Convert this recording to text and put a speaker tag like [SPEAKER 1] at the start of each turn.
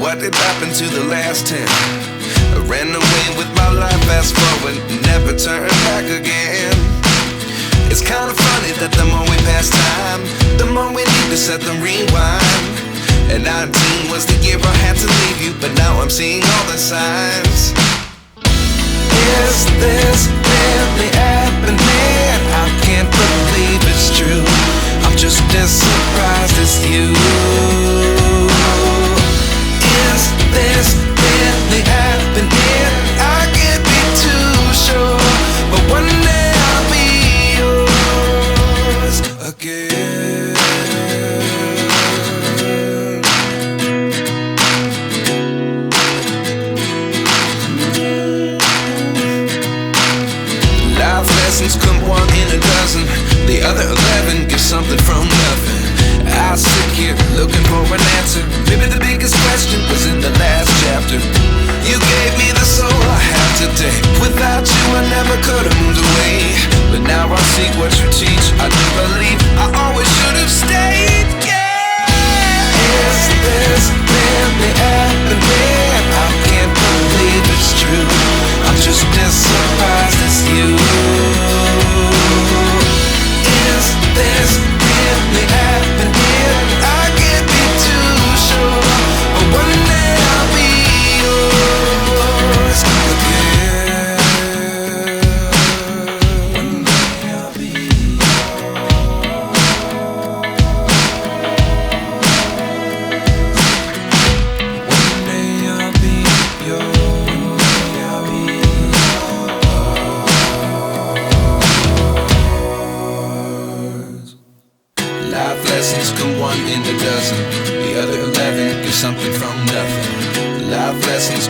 [SPEAKER 1] what did happen to the last 10? I ran away with my life, fast forward, never turn back again. It's kind of funny that the more we pass time, the more we need to set them rewind. And 19 was the year I had to leave you, but now I'm seeing all the signs. Is this really happening? I can't believe it's true. I'm just as surprised as you. Is this really happening? I can't be too sure, but one day I'll be yours again. Life lessons come one in a dozen. The other 11 get something from nothing. I sit here looking for an answer. Maybe the biggest question was in the last chapter. You gave me the soul I have today. Without you I never could have moved away. But now I see what you teach. I do believe I always should have stayed. Yeah. Is this really happening? I can't believe it's true. I'm just as surprised as you. Is this really happening? I can't be too sure, but one day I'll be yours again. One day I'll be yours. One day I'll be yours. One day I'll be yours. Life lessons come one in a dozen. The other 11 get something from nothing. Life lessons